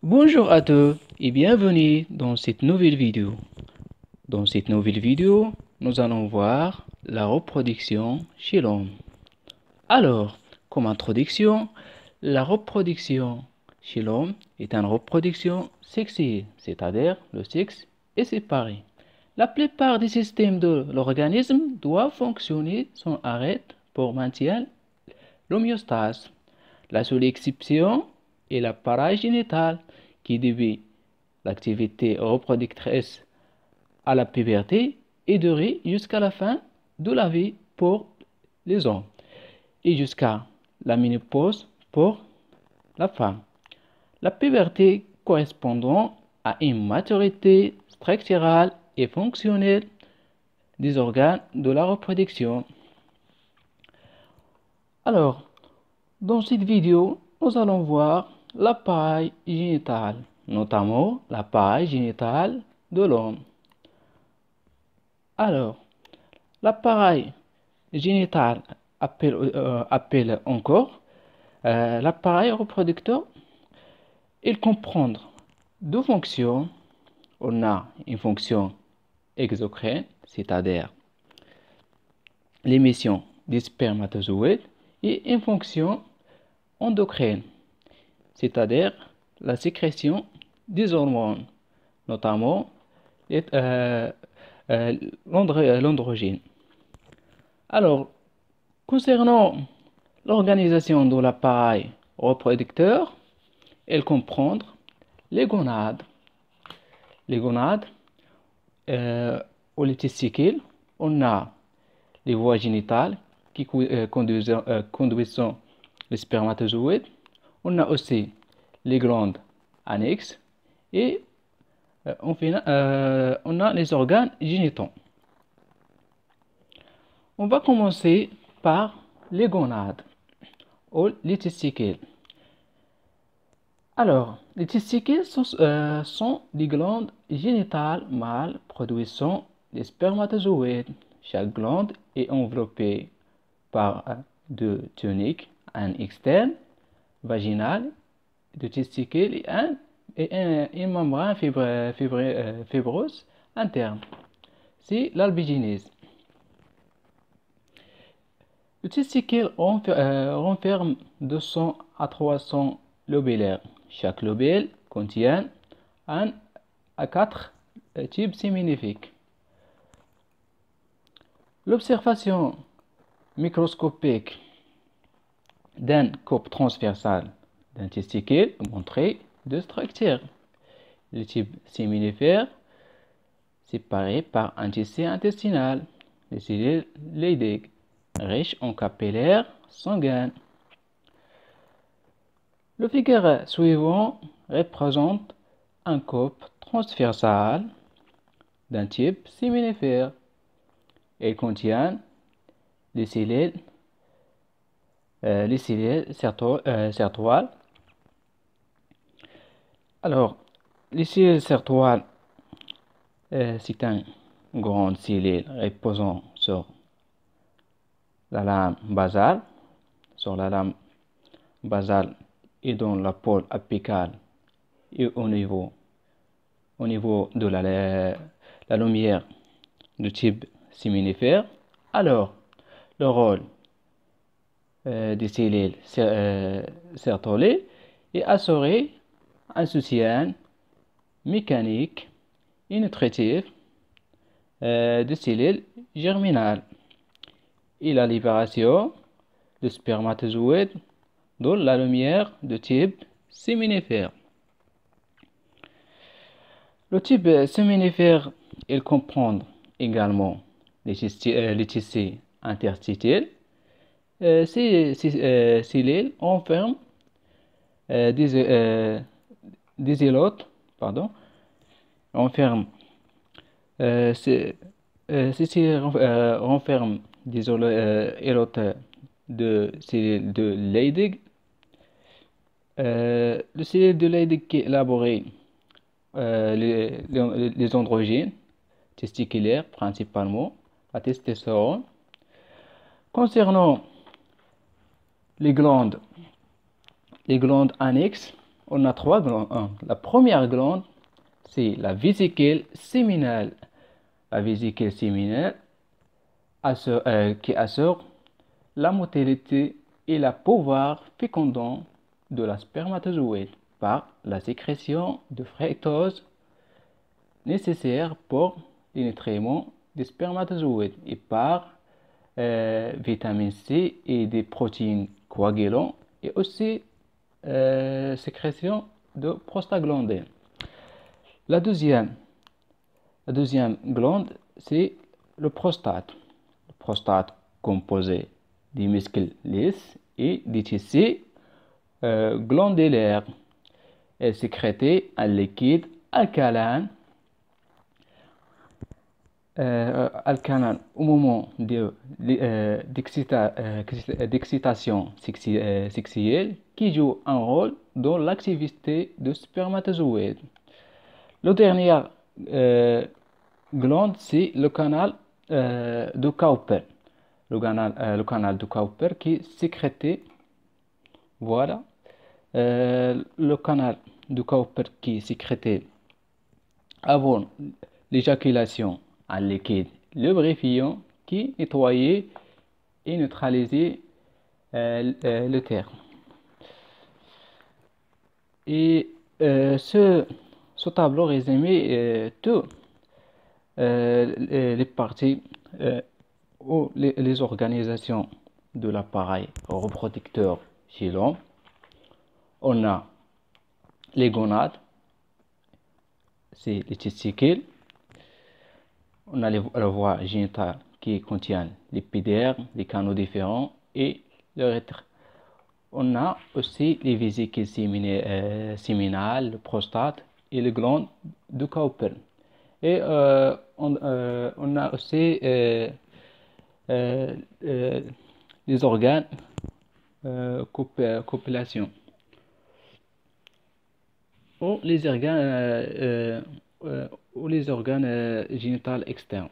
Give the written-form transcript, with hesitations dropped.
Bonjour à tous et bienvenue dans cette nouvelle vidéo. Dans cette nouvelle vidéo, nous allons voir la reproduction chez l'homme. Alors, comme introduction, la reproduction chez l'homme est une reproduction sexuée, c'est-à-dire le sexe est séparé. La plupart des systèmes de l'organisme doivent fonctionner sans arrêt pour maintenir l'homéostase. La seule exception est l'appareil génital qui devait l'activité reproductrice à la puberté et durer jusqu'à la fin de la vie pour les hommes et jusqu'à la ménopause pour la femme. La puberté correspondant à une maturité structurale et fonctionnelle des organes de la reproduction. Alors, dans cette vidéo, nous allons voir l'appareil génital, notamment l'appareil génital de l'homme. Alors, l'appareil génital appelle encore l'appareil reproducteur. Il comprend deux fonctions. On a une fonction exocrine, c'est-à-dire l'émission des spermatozoïdes, et une fonction endocrine, c'est-à-dire la sécrétion des hormones, notamment l'androgyne. Alors, concernant l'organisation de l'appareil reproducteur, elle comprend les gonades. Les gonades, les testicules, on a les voies génitales qui conduisent les spermatozoïdes. On a aussi les glandes annexes et on a les organes génitaux. On va commencer par les gonades ou les testicules. Alors, les testicules sont des glandes génitales mâles produisant des spermatozoïdes. Chaque glande est enveloppée par deux tuniques, un externe, vaginal, deux testicules et une membrane fibreuse interne. C'est l'albigénèse. Le testicule renferme 200 à 300 lobulaires. Chaque lobule contient un à 4 tubes séminifiques. L'observation microscopique d'un coupe transversal d'un testicule montrait deux structures. Le tube séminifère séparé par un tissu intestinal, les cellules Leydig, riches en capillaires sanguins. Le figure suivant représente un coupe transversal d'un type séminifère. Il contient les cellules sertoires. Alors, les cellules sertoires, c'est une grande cellule reposant sur la lame basale, et dans la pôle apicale et au niveau de la lumière du type séminifère. Alors, le rôle des cellules sertolées est assurer un soutien mécanique et nutritif des cellules germinales et la libération de spermatozoïdes dans la lumière de type séminifère. Le type séminifère, il comprend également les tissus interstitiels. Ces cellules enferment des zélotes, ces cellules renferment des zélotes de cellules de Leydig. Le cellules de Leydig qui élaborent les androgynes testiculaires principalement, la testostérone. Concernant les glandes annexes, on a trois glandes. La première glande, c'est la vésicule séminale. La vésicule séminale qui assure la motilité et le pouvoir fécondant de la spermatozoïde par la sécrétion de fructose nécessaire pour les nutriments des spermatozoïdes et par vitamine C et des protéines coagulantes et aussi sécrétion de prostaglandine. La deuxième glande, c'est le prostate. Le prostate composé des muscles lisses et des tissus glandulaires est sécrété un liquide alcalin au moment d'excitation sexuelle qui joue un rôle dans l'activité de spermatozoïdes. La dernière glande, c'est le canal de Cowper. Le canal de Cowper qui est sécrété. Voilà. Le canal de Cowper qui est sécrété avant l'éjaculation en liquide lubrifiant qui nettoyait et neutralisait le terre. Et ce tableau résumé toutes les parties ou les organisations de l'appareil reproducteur chez l'homme. On a les gonades, c'est les testicules. On a la voie génitale qui contient l'épiderme, les canaux différents et l'urètre. On a aussi les vésicules séminales, le prostate et les glandes de Cowper. Et on a aussi les organes copulation ou les organes génitaux externes.